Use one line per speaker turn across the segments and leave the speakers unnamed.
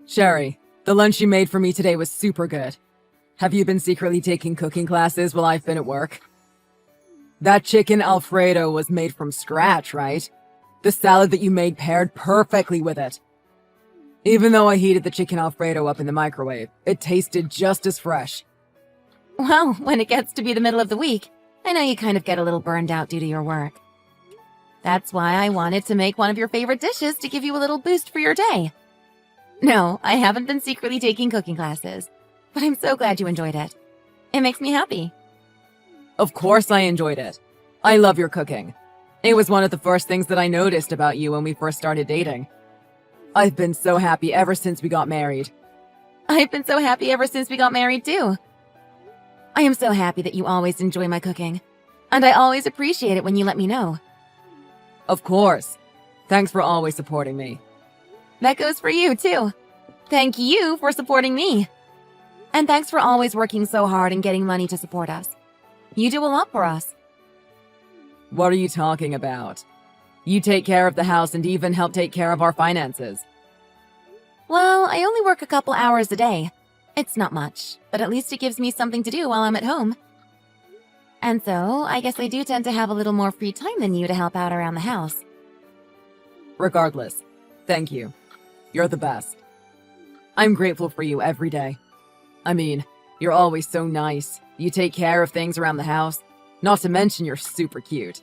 Sherry, the lunch you made for me today was super good. Have you been secretly taking cooking classes while I've been at work? That chicken Alfredo was made from scratch, right? The salad that you made paired perfectly with it. Even though I heated the chicken Alfredo up in the microwave, it tasted just as fresh.
Well, when it gets to be the middle of the week, I know you kind of get a little burned out due to your work. That's why I wanted to make one of your favorite dishes to give you a little boost for your day. No, I haven't been secretly taking cooking classes, but I'm so glad you enjoyed it. It makes me happy.
Of course I enjoyed it. I love your cooking. It was one of the first things that I noticed about you when we first started dating. I've been so happy ever since we got married.
I've been so happy ever since we got married, too. I am so happy that you always enjoy my cooking, and I always appreciate it when you let me know.
Of course. Thanks for always supporting me.
That goes for you, too. Thank you for supporting me. And thanks for always working so hard and getting money to support us. You do a lot for us.
What are you talking about? You take care of the house and even help take care of our finances.
Well, I only work a couple hours a day. It's not much, but at least it gives me something to do while I'm at home. And so, I guess I do tend to have a little more free time than you to help out around the house.
Regardless, thank you. You're the best. I'm grateful for you every day. I mean, you're always so nice. You take care of things around the house. Not to mention you're super cute.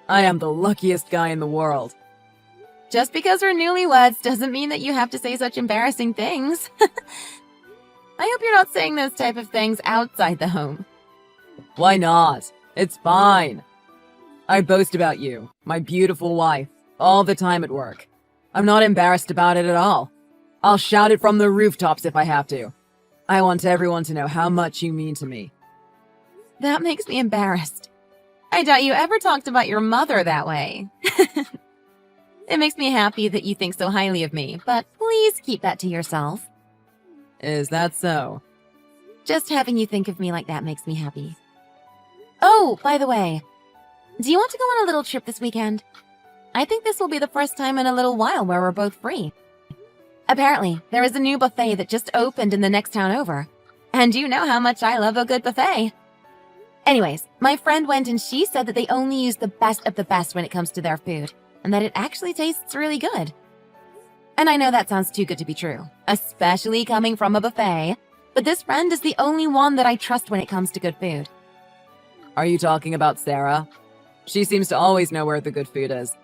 I am the luckiest guy in the world.
Just because we're newlyweds doesn't mean that you have to say such embarrassing things. I hope you're not saying those type of things outside the home.
Why not? It's fine. I boast about you, my beautiful wife, all the time at work. I'm not embarrassed about it at all. I'll shout it from the rooftops if I have to. I want everyone to know how much you mean to me.
That makes me embarrassed. I doubt you ever talked about your mother that way. It makes me happy that you think so highly of me, but please keep that to yourself.
Is that so?
Just having you think of me like that makes me happy. Oh, by the way, do you want to go on a little trip this weekend? I think this will be the first time in a little while where we're both free. Apparently, there is a new buffet that just opened in the next town over. And you know how much I love a good buffet. Anyways, my friend went and she said that they only use the best of the best when it comes to their food, and that it actually tastes really good. And I know that sounds too good to be true, especially coming from a buffet, but this friend is the only one that I trust when it comes to good food.
Are you talking about Sarah? She seems to always know where the good food is.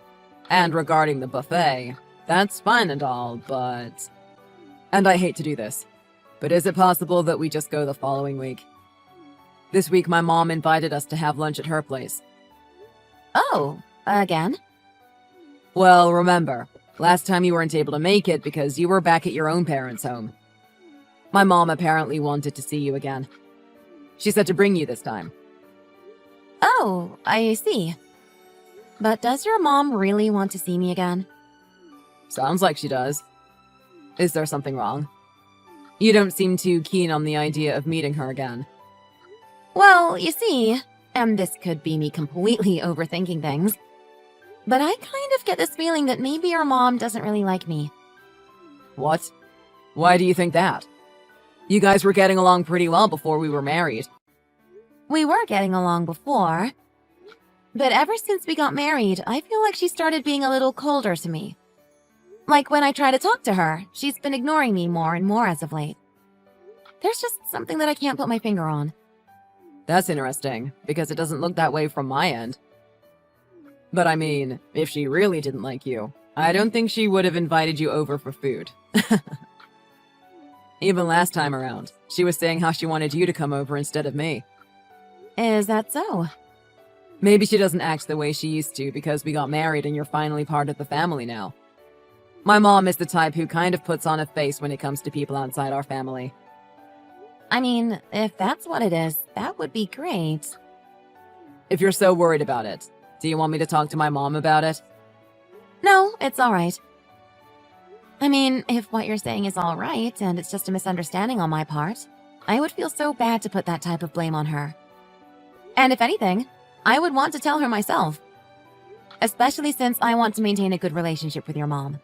And regarding the buffet, that's fine and all, but... And I hate to do this, but is it possible that we just go the following week? This week my mom invited us to have lunch at her place.
Oh, again?
Well, remember, last time you weren't able to make it because you were back at your own parents' home. My mom apparently wanted to see you again. She said to bring you this time.
Oh, I see. But does your mom really want to see me again?
Sounds like she does. Is there something wrong? You don't seem too keen on the idea of meeting her again.
Well, you see, and this could be me completely overthinking things, but I kind of get this feeling that maybe your mom doesn't really like me.
What? Why do you think that? You guys were getting along pretty well before we were married.
We were getting along before, but ever since we got married, I feel like she started being a little colder to me. Like when I try to talk to her, she's been ignoring me more and more as of late. There's just something that I can't put my finger on.
That's interesting, because it doesn't look that way from my end. But I mean, if she really didn't like you, I don't think she would have invited you over for food. Even last time around, she was saying how she wanted you to come over instead of me.
Is that so?
Maybe she doesn't act the way she used to because we got married and you're finally part of the family now. My mom is the type who kind of puts on a face when it comes to people outside our family.
I mean, if that's what it is, that would be great.
If you're so worried about it, do you want me to talk to my mom about it?
No, it's all right. I mean, if what you're saying is all right and it's just a misunderstanding on my part, I would feel so bad to put that type of blame on her. And if anything, I would want to tell her myself. Especially since I want to maintain a good relationship with your mom.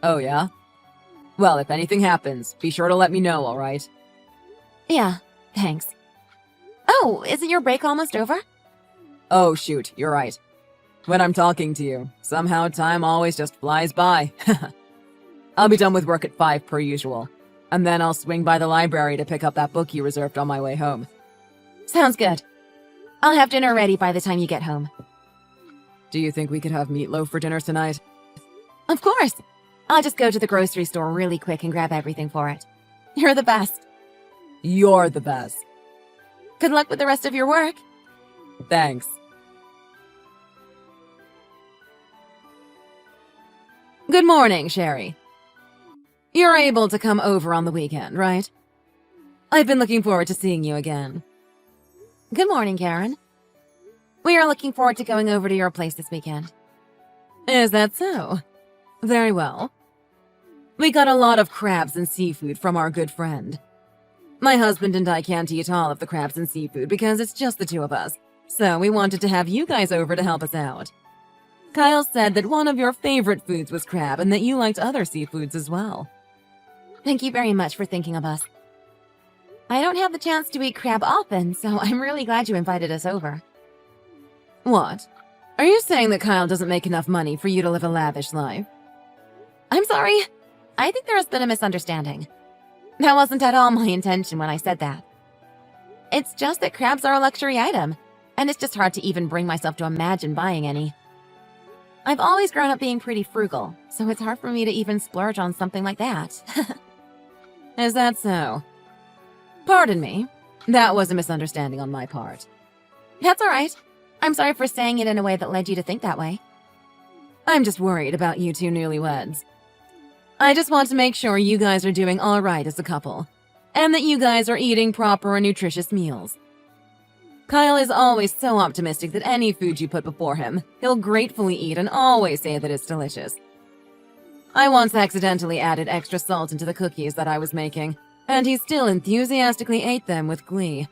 Oh yeah? Well, if anything happens, be sure to let me know, alright?
Yeah, thanks. Oh, isn't your break almost over?
Oh, shoot, you're right. When I'm talking to you, somehow time always just flies by. I'll be done with work at 5 per usual, and then I'll swing by the library to pick up that book you reserved on my way home.
Sounds good. I'll have dinner ready by the time you get home.
Do you think we could have meatloaf for dinner tonight?
Of course. I'll just go to the grocery store really quick and grab everything for it. You're the best.
You're the best.
Good luck with the rest of your work.
Thanks. Good morning, Sherry. You're able to come over on the weekend, right? I've been looking forward to seeing you again.
Good morning, Karen. We are looking forward to going over to your place this weekend.
Is that so? Very well. We got a lot of crabs and seafood from our good friend. My husband and I can't eat all of the crabs and seafood because it's just the two of us, so we wanted to have you guys over to help us out. Kyle said that one of your favorite foods was crab and that you liked other seafoods as well.
Thank you very much for thinking of us. I don't have the chance to eat crab often, so I'm really glad you invited us over.
What? Are you saying that Kyle doesn't make enough money for you to live a lavish life?
I'm sorry. I think there has been a misunderstanding. That wasn't at all my intention when I said that. It's just that crabs are a luxury item, and it's just hard to even bring myself to imagine buying any. I've always grown up being pretty frugal, so it's hard for me to even splurge on something like that.
Is that so? Pardon me. That was a misunderstanding on my part.
That's all right. I'm sorry for saying it in a way that led you to think that way.
I'm just worried about you two newlyweds. I just want to make sure you guys are doing all right as a couple, and that you guys are eating proper and nutritious meals. Kyle is always so optimistic that any food you put before him, he'll gratefully eat and always say that it's delicious. I once accidentally added extra salt into the cookies that I was making, and he still enthusiastically ate them with glee.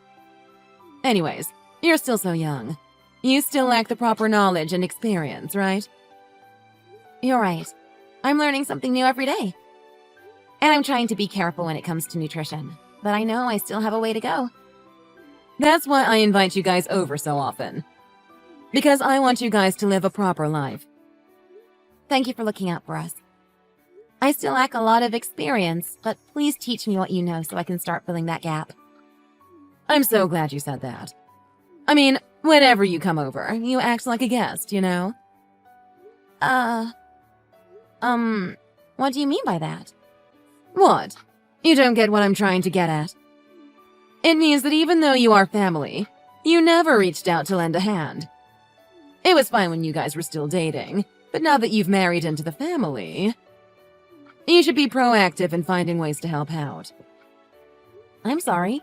Anyways, you're still so young. You still lack the proper knowledge and experience, right?
You're right. I'm learning something new every day. And I'm trying to be careful when it comes to nutrition, but I know I still have a way to go.
That's why I invite you guys over so often. Because I want you guys to live a proper life.
Thank you for looking out for us. I still lack a lot of experience, but please teach me what you know so I can start filling that gap.
I'm so glad you said that. I mean, whenever you come over, you act like a guest, you know?
What do you mean by that?
What? You don't get what I'm trying to get at? It means that even though you are family, you never reached out to lend a hand. It was fine when you guys were still dating, but now that you've married into the family, you should be proactive in finding ways to help out.
I'm sorry.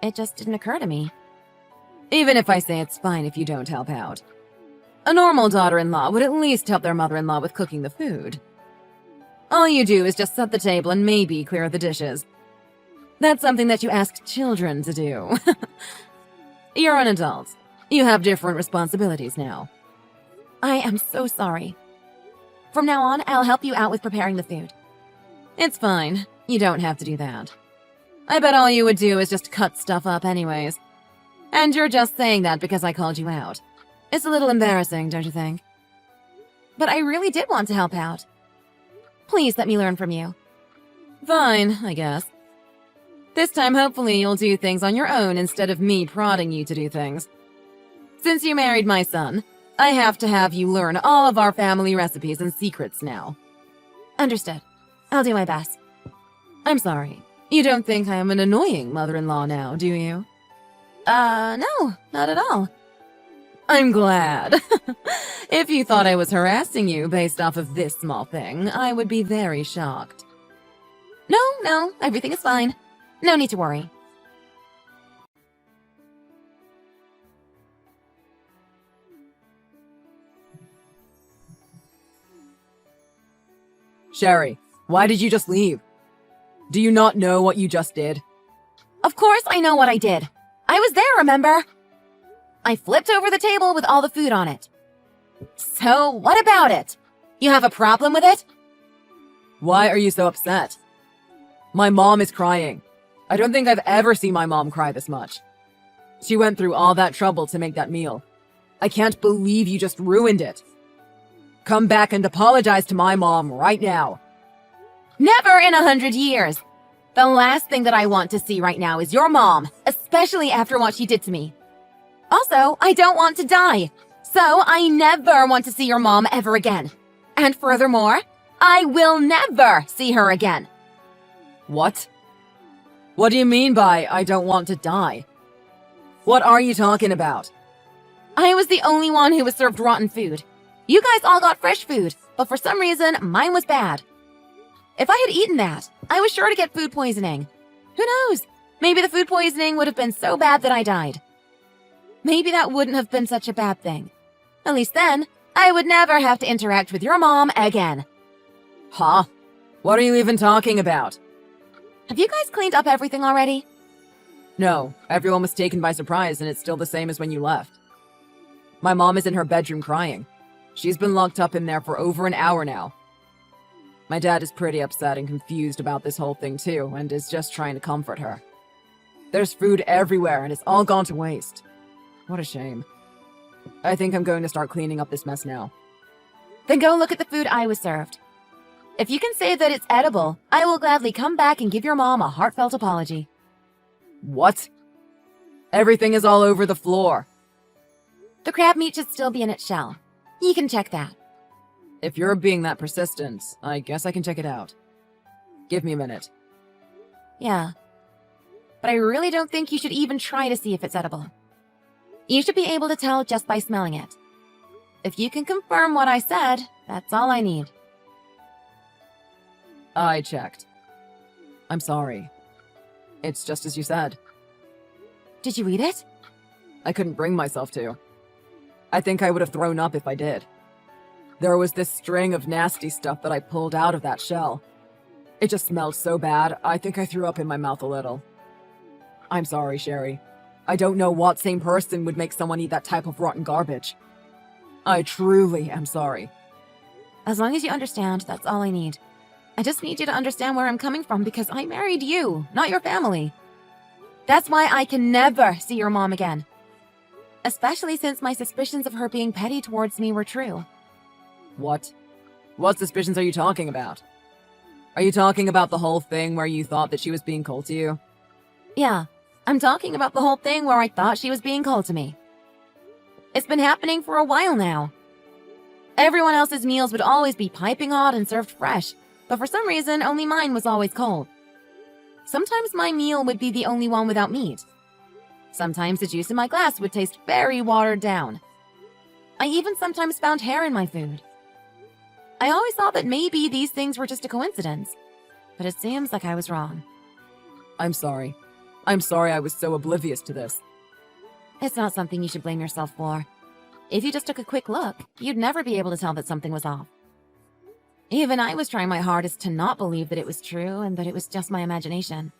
It just didn't occur to me.
Even if I say it's fine if you don't help out. A normal daughter-in-law would at least help their mother-in-law with cooking the food. All you do is just set the table and maybe clear the dishes. That's something that you ask children to do. You're an adult. You have different responsibilities now.
I am so sorry. From now on, I'll help you out with preparing the food.
It's fine. You don't have to do that. I bet all you would do is just cut stuff up anyways. And you're just saying that because I called you out. It's a little embarrassing, don't you think?
But I really did want to help out. Please let me learn from you.
Fine, I guess. This time, hopefully, you'll do things on your own instead of me prodding you to do things. Since you married my son, I have to have you learn all of our family recipes and secrets now.
Understood. I'll do my best.
I'm sorry. You don't think I am an annoying mother-in-law now, do you?
No, not at all.
I'm glad. If you thought I was harassing you based off of this small thing, I would be very shocked.
No, everything is fine. No need to worry.
Sherry, why did you just leave? Do you not know what you just did?
Of course I know what I did. I was there, remember? I flipped over the table with all the food on it. So, what about it? You have a problem with it?
Why are you so upset? My mom is crying. I don't think I've ever seen my mom cry this much. She went through all that trouble to make that meal. I can't believe you just ruined it. Come back and apologize to my mom right now.
Never in 100 years. The last thing that I want to see right now is your mom, especially after what she did to me. Also, I don't want to die, so I never want to see your mom ever again. And furthermore, I will never see her again.
What? What do you mean by I don't want to die? What are you talking about?
I was the only one who was served rotten food. You guys all got fresh food, but for some reason, mine was bad. If I had eaten that, I was sure to get food poisoning. Who knows? Maybe the food poisoning would have been so bad that I died. Maybe that wouldn't have been such a bad thing. At least then, I would never have to interact with your mom again.
Huh? What are you even talking about?
Have you guys cleaned up everything already?
No, everyone was taken by surprise and it's still the same as when you left. My mom is in her bedroom crying. She's been locked up in there for over an hour now. My dad is pretty upset and confused about this whole thing too, and is just trying to comfort her. There's food everywhere and it's all gone to waste. What a shame. I think I'm going to start cleaning up this mess now.
Then go look at the food I was served. If you can say that it's edible, I will gladly come back and give your mom a heartfelt apology.
What? Everything is all over the floor.
The crab meat should still be in its shell. You can check that.
If you're being that persistent, I guess I can check it out. Give me a minute.
Yeah. But I really don't think you should even try to see if it's edible. You should be able to tell just by smelling it. If you can confirm what I said, that's all I need.
I checked. I'm sorry. It's just as you said.
Did you eat it?
I couldn't bring myself to. I think I would have thrown up if I did. There was this string of nasty stuff that I pulled out of that shell. It just smelled so bad, I think I threw up in my mouth a little. I'm sorry, Sherry. I don't know what sane person would make someone eat that type of rotten garbage. I truly am sorry.
As long as you understand, that's all I need. I just need you to understand where I'm coming from because I married you, not your family. That's why I can never see your mom again. Especially since my suspicions of her being petty towards me were true.
What? What suspicions are you talking about? Are you talking about the whole thing where you thought that she was being cold to you?
Yeah, I'm talking about the whole thing where I thought she was being cold to me. It's been happening for a while now. Everyone else's meals would always be piping hot and served fresh, but for some reason, only mine was always cold. Sometimes my meal would be the only one without meat. Sometimes the juice in my glass would taste very watered down. I even sometimes found hair in my food. I always thought that maybe these things were just a coincidence, but it seems like I was wrong.
I'm sorry. I'm sorry I was so oblivious to this.
It's not something you should blame yourself for. If you just took a quick look, you'd never be able to tell that something was off. Even I was trying my hardest to not believe that it was true and that it was just my imagination.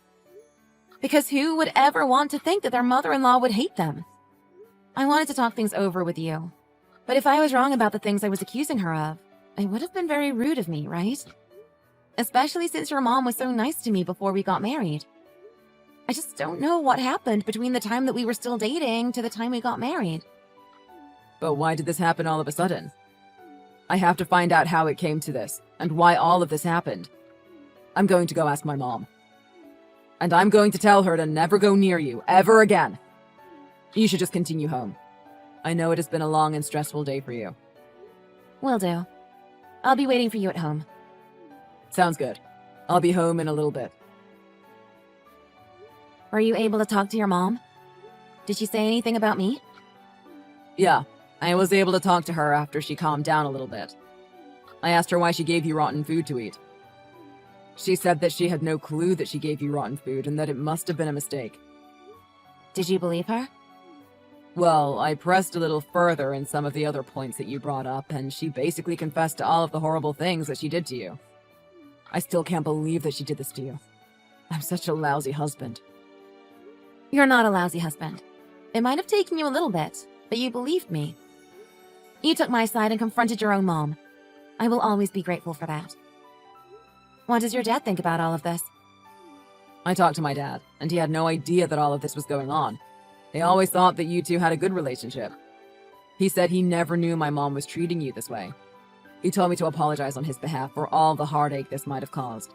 Because who would ever want to think that their mother-in-law would hate them? I wanted to talk things over with you. But if I was wrong about the things I was accusing her of, it would have been very rude of me, right? Especially since your mom was so nice to me before we got married. I just don't know what happened between the time that we were still dating to the time we got married.
But why did this happen all of a sudden? I have to find out how it came to this, and why all of this happened. I'm going to go ask my mom. And I'm going to tell her to never go near you, ever again. You should just continue home. I know it has been a long and stressful day for you.
Will do. I'll be waiting for you at home.
Sounds good. I'll be home in a little bit.
Were you able to talk to your mom? Did she say anything about me?
Yeah, I was able to talk to her after she calmed down a little bit. I asked her why she gave you rotten food to eat. She said that she had no clue that she gave you rotten food and that it must have been a mistake.
Did you believe her?
Well, I pressed a little further in some of the other points that you brought up, and she basically confessed to all of the horrible things that she did to you. I still can't believe that she did this to you. I'm such a lousy husband.
You're not a lousy husband. It might have taken you a little bit, but you believed me. You took my side and confronted your own mom. I will always be grateful for that. What does your dad think about all of this?
I talked to my dad, and he had no idea that all of this was going on. He always thought that you two had a good relationship. He said he never knew my mom was treating you this way. He told me to apologize on his behalf for all the heartache this might have caused,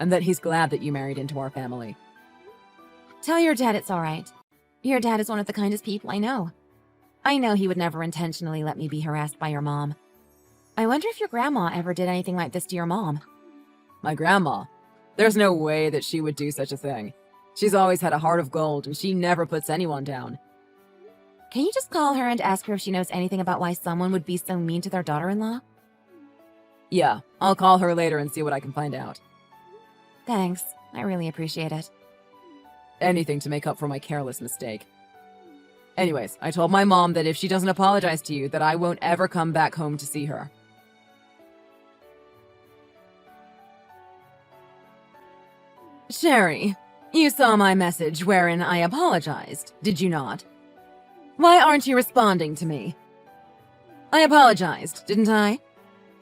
and that he's glad that you married into our family.
Tell your dad it's all right. Your dad is one of the kindest people I know. I know he would never intentionally let me be harassed by your mom. I wonder if your grandma ever did anything like this to your mom.
My grandma? There's no way that she would do such a thing. She's always had a heart of gold, and she never puts anyone down.
Can you just call her and ask her if she knows anything about why someone would be so mean to their daughter-in-law?
Yeah, I'll call her later and see what I can find out.
Thanks. I really appreciate it.
Anything to make up for my careless mistake. Anyways, I told my mom that if she doesn't apologize to you, that I won't ever come back home to see her. Sherry, you saw my message wherein I apologized, did you not? Why aren't you responding to me? I apologized, didn't I?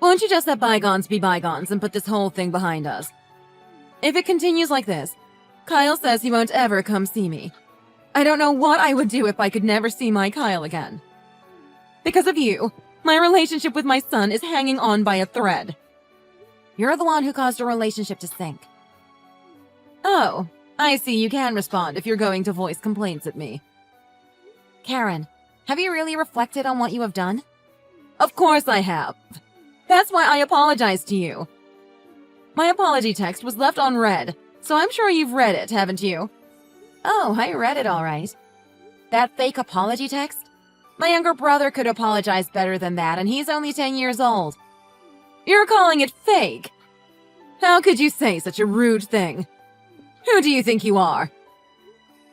Won't you just let bygones be bygones and put this whole thing behind us? If it continues like this, Kyle says he won't ever come see me. I don't know what I would do if I could never see my Kyle again. Because of you, my relationship with my son is hanging on by a thread.
You're the one who caused your relationship to sink.
Oh, I see you can respond if you're going to voice complaints at me.
Karen, have you really reflected on what you have done?
Of course I have. That's why I apologized to you. My apology text was left unread, so I'm sure you've read it, haven't you?
Oh, I read it all right. That fake apology text? My younger brother could apologize better than that, and he's only 10 years old.
You're calling it fake? How could you say such a rude thing? Who do you think you are?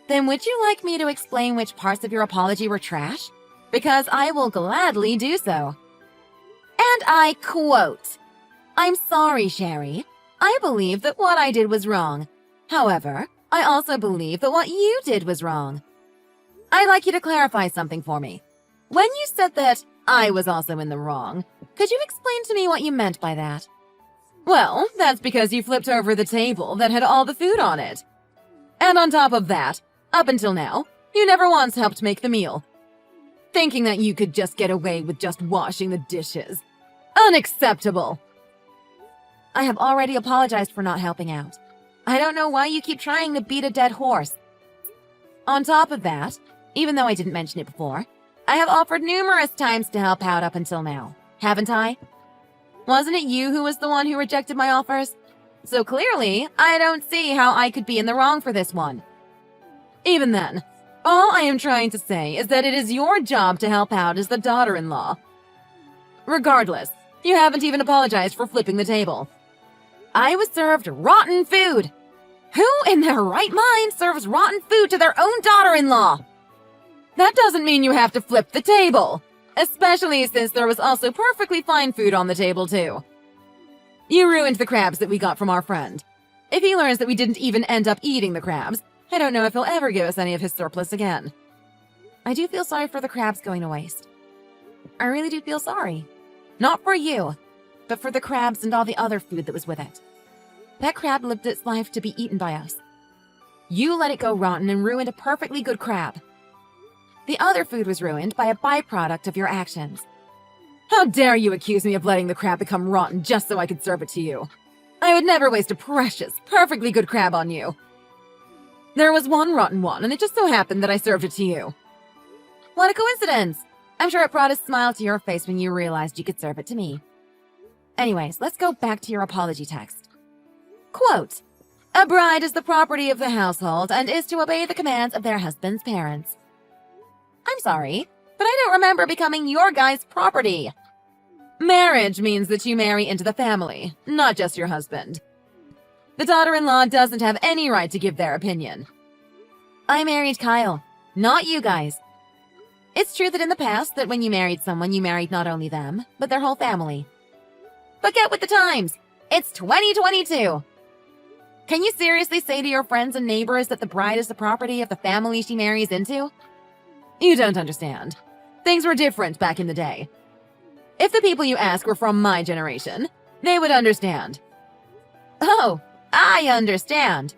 Then would you like me to explain which parts of your apology were trash? Because I will gladly do so. And I quote, "I'm sorry, Sherry. I believe that what I did was wrong. However, I also believe that what you did was wrong. I'd like you to clarify something for me. When you said that I was also in the wrong, could you explain to me what you meant by that?"
Well, that's because you flipped over the table that had all the food on it. And on top of that, up until now, you never once helped make the meal. Thinking that you could just get away with just washing the dishes. Unacceptable!
I have already apologized for not helping out. I don't know why you keep trying to beat a dead horse. On top of that, even though I didn't mention it before, I have offered numerous times to help out up until now, haven't I? Wasn't it you who was the one who rejected my offers? So clearly, I don't see how I could be in the wrong for this one.
Even then, all I am trying to say is that it is your job to help out as the daughter-in-law. Regardless, you haven't even apologized for flipping the table.
I was served rotten food. Who in their right mind serves rotten food to their own daughter-in-law?
That doesn't mean you have to flip the table. Especially since there was also perfectly fine food on the table, too. You ruined the crabs that we got from our friend. If he learns that we didn't even end up eating the crabs, I don't know if he'll ever give us any of his surplus again.
I do feel sorry for the crabs going to waste. I really do feel sorry. Not for you, but for the crabs and all the other food that was with it. That crab lived its life to be eaten by us. You let it go rotten and ruined a perfectly good crab. The other food was ruined by a byproduct of your actions.
How dare you accuse me of letting the crab become rotten just so I could serve it to you? I would never waste a precious, perfectly good crab on you. There was one rotten one, and it just so happened that I served it to you.
What a coincidence! I'm sure it brought a smile to your face when you realized you could serve it to me. Anyways, let's go back to your apology text. Quote, "A bride is the property of the household and is to obey the commands of their husband's parents." I'm sorry, but I don't remember becoming your guy's property.
Marriage means that you marry into the family, not just your husband. The daughter-in-law doesn't have any right to give their opinion.
I married Kyle, not you guys. It's true that in the past that when you married someone, you married not only them, but their whole family. But get with the times! It's 2022! Can you seriously say to your friends and neighbors that the bride is the property of the family she marries into?
You don't understand. Things were different back in the day. If the people you ask were from my generation, they would understand.
Oh, I understand.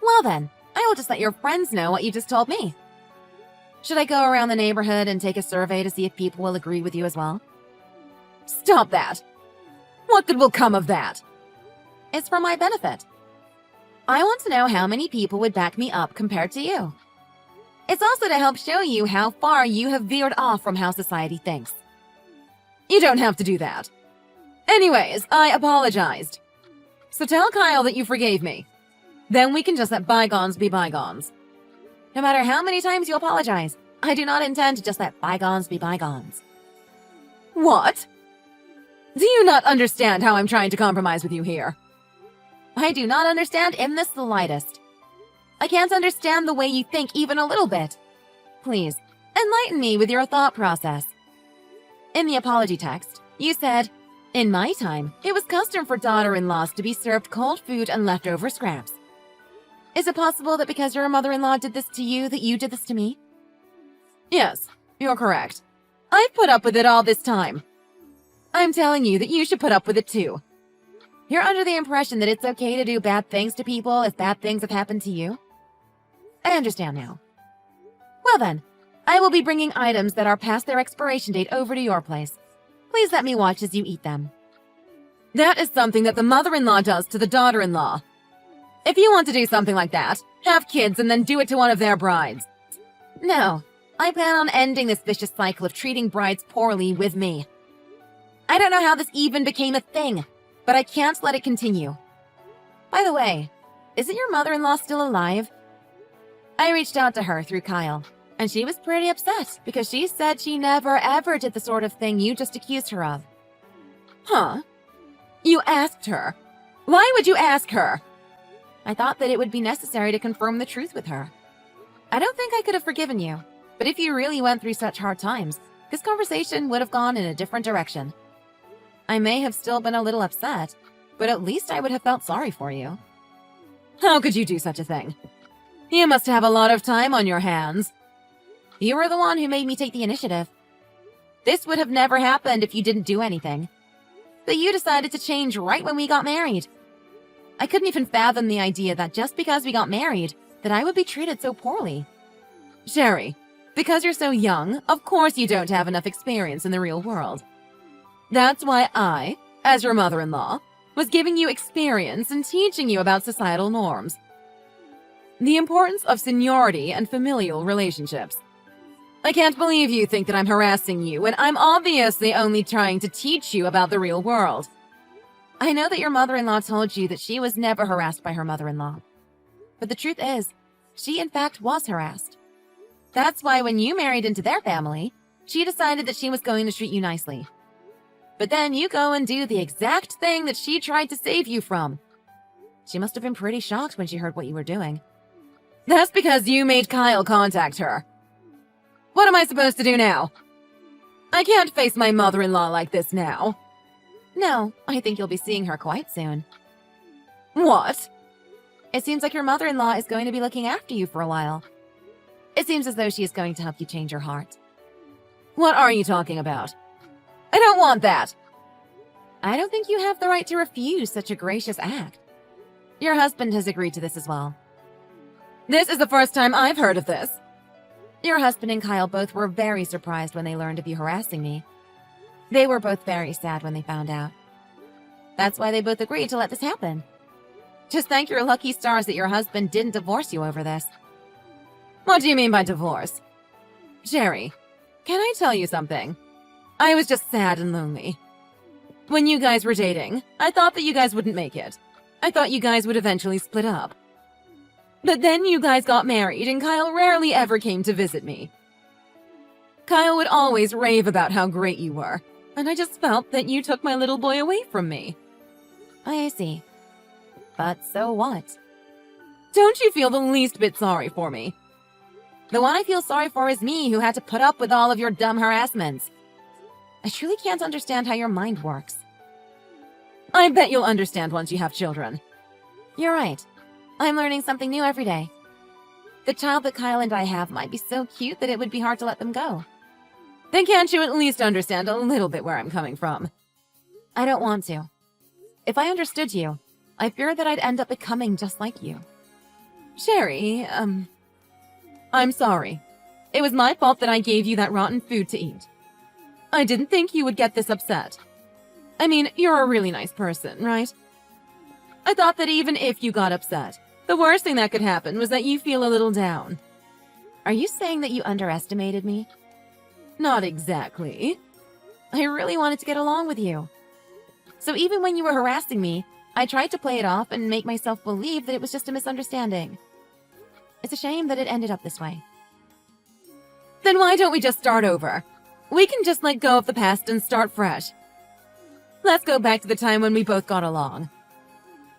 Well then, I will just let your friends know what you just told me. Should I go around the neighborhood and take a survey to see if people will agree with you as well?
Stop that! What good will come of that?
It's for my benefit. I want to know how many people would back me up compared to you. It's also to help show you how far you have veered off from how society thinks.
You don't have to do that. Anyways, I apologized. So tell Kyle that you forgave me. Then we can just let bygones be bygones.
No matter how many times you apologize, I do not intend to just let bygones be bygones.
What? Do you not understand how I'm trying to compromise with you here?
I do not understand in the slightest. I can't understand the way you think even a little bit. Please, enlighten me with your thought process. In the apology text, you said, "In my time, it was custom for daughter-in-laws to be served cold food and leftover scraps." Is it possible that because your mother-in-law did this to you, that you did this to me?
Yes, you're correct. I've put up with it all this time. I'm telling you that you should put up with it too.
You're under the impression that it's okay to do bad things to people if bad things have happened to you? I understand now. Well then, I will be bringing items that are past their expiration date over to your place. Please let me watch as you eat them.
That is something that the mother-in-law does to the daughter-in-law. If you want to do something like that, have kids and then do it to one of their brides.
No, I plan on ending this vicious cycle of treating brides poorly with me. I don't know how this even became a thing, but I can't let it continue. By the way, isn't your mother-in-law still alive? I reached out to her through Kyle, and she was pretty upset because she said she never ever did the sort of thing you just accused her of.
Huh? You asked her? Why would you ask her?
I thought that it would be necessary to confirm the truth with her. I don't think I could have forgiven you, but if you really went through such hard times, this conversation would have gone in a different direction. I may have still been a little upset, but at least I would have felt sorry for you.
How could you do such a thing? You must have a lot of time on your hands.
You were the one who made me take the initiative. This would have never happened if you didn't do anything. But you decided to change right when we got married. I couldn't even fathom the idea that just because we got married, that I would be treated so poorly.
Sherry, because you're so young, of course you don't have enough experience in the real world. That's why I, as your mother-in-law, was giving you experience and teaching you about societal norms. The importance of seniority and familial relationships. I can't believe you think that I'm harassing you when I'm obviously only trying to teach you about the real world.
I know that your mother-in-law told you that she was never harassed by her mother-in-law. But the truth is, she in fact was harassed. That's why when you married into their family, she decided that she was going to treat you nicely. But then you go and do the exact thing that she tried to save you from. She must have been pretty shocked when she heard what you were doing.
That's because you made Kyle contact her. What am I supposed to do now? I can't face my mother-in-law like this now.
No, I think you'll be seeing her quite soon.
What?
It seems like your mother-in-law is going to be looking after you for a while. It seems as though she is going to help you change your heart.
What are you talking about? I don't want that.
I don't think you have the right to refuse such a gracious act. Your husband has agreed to this as well.
This is the first time I've heard of this.
Your husband and Kyle both were very surprised when they learned of you harassing me. They were both very sad when they found out. That's why they both agreed to let this happen. Just thank your lucky stars that your husband didn't divorce you over this.
What do you mean by divorce? Sherry, can I tell you something? I was just sad and lonely. When you guys were dating, I thought that you guys wouldn't make it. I thought you guys would eventually split up. But then you guys got married and Kyle rarely ever came to visit me. Kyle would always rave about how great you were, and I just felt that you took my little boy away from me.
I see. But so what?
Don't you feel the least bit sorry for me?
The one I feel sorry for is me, who had to put up with all of your dumb harassments. I truly can't understand how your mind works.
I bet you'll understand once you have children.
You're right. I'm learning something new every day. The child that Kyle and I have might be so cute that it would be hard to let them go.
Then can't you at least understand a little bit where I'm coming from?
I don't want to. If I understood you, I fear that I'd end up becoming just like you. Sherry, I'm sorry. It was my fault that I gave you that rotten food to eat. I didn't think you would get this upset. I mean, you're a really nice person, right? I thought that even if you got upset, the worst thing that could happen was that you feel a little down. Are you saying that you underestimated me? Not exactly. I really wanted to get along with you. So even when you were harassing me, I tried to play it off and make myself believe that it was just a misunderstanding. It's a shame that it ended up this way. Then why don't we just start over? We can just let go of the past and start fresh. Let's go back to the time when we both got along.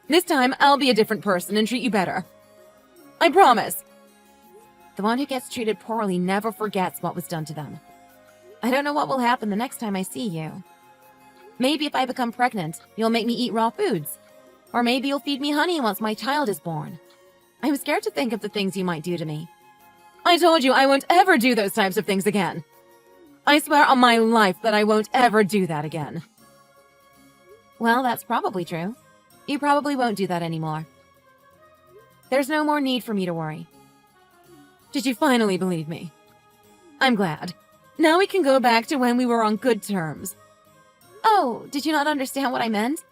This time, I'll be a different person and treat you better. I promise. The one who gets treated poorly never forgets what was done to them. I don't know what will happen the next time I see you. Maybe if I become pregnant, you'll make me eat raw foods. Or maybe you'll feed me honey once my child is born. I'm scared to think of the things you might do to me. I told you I won't ever do those types of things again. I swear on my life that I won't ever do that again. Well, that's probably true. You probably won't do that anymore. There's no more need for me to worry. Did you finally believe me? I'm glad. Now we can go back to when we were on good terms. Oh, did you not understand what I meant?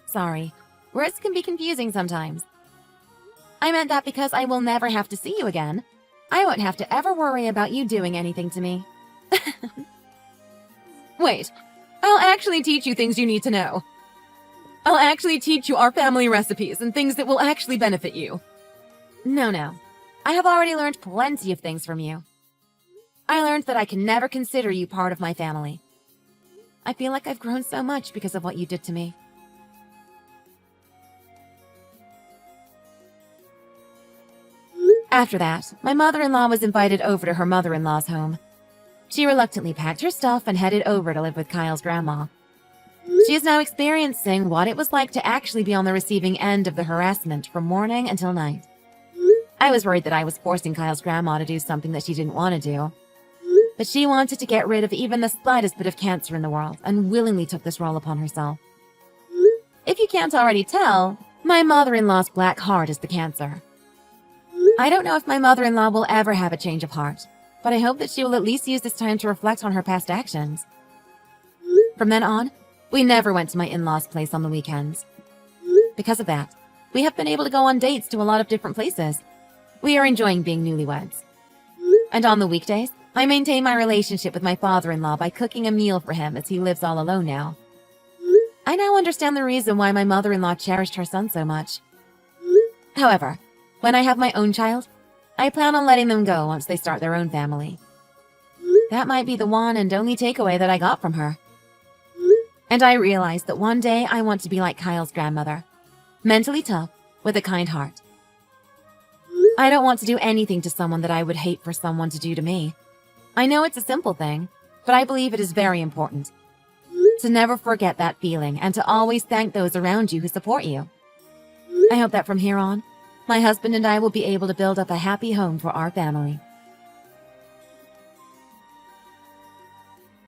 Sorry. Words can be confusing sometimes. I meant that because I will never have to see you again, I won't have to ever worry about you doing anything to me. Wait, I'll actually teach you things you need to know. I'll actually teach you our family recipes and things that will actually benefit you. No. I have already learned plenty of things from you. I learned that I can never consider you part of my family. I feel like I've grown so much because of what you did to me. After that, my mother-in-law was invited over to her mother-in-law's home. She reluctantly packed her stuff and headed over to live with Kyle's grandma. She is now experiencing what it was like to actually be on the receiving end of the harassment from morning until night. I was worried that I was forcing Kyle's grandma to do something that she didn't want to do. But she wanted to get rid of even the slightest bit of cancer in the world and willingly took this role upon herself. If you can't already tell, my mother-in-law's black heart is the cancer. I don't know if my mother-in-law will ever have a change of heart, but I hope that she will at least use this time to reflect on her past actions. From then on, we never went to my in-laws' place on the weekends. Because of that, we have been able to go on dates to a lot of different places. We are enjoying being newlyweds. And on the weekdays, I maintain my relationship with my father-in-law by cooking a meal for him as he lives all alone now. I now understand the reason why my mother-in-law cherished her son so much. However, when I have my own child, I plan on letting them go once they start their own family. That might be the one and only takeaway that I got from her. And I realized that one day I want to be like Kyle's grandmother, mentally tough, with a kind heart. I don't want to do anything to someone that I would hate for someone to do to me. I know it's a simple thing, but I believe it is very important. To never forget that feeling and to always thank those around you who support you. I hope that from here on, my husband and I will be able to build up a happy home for our family.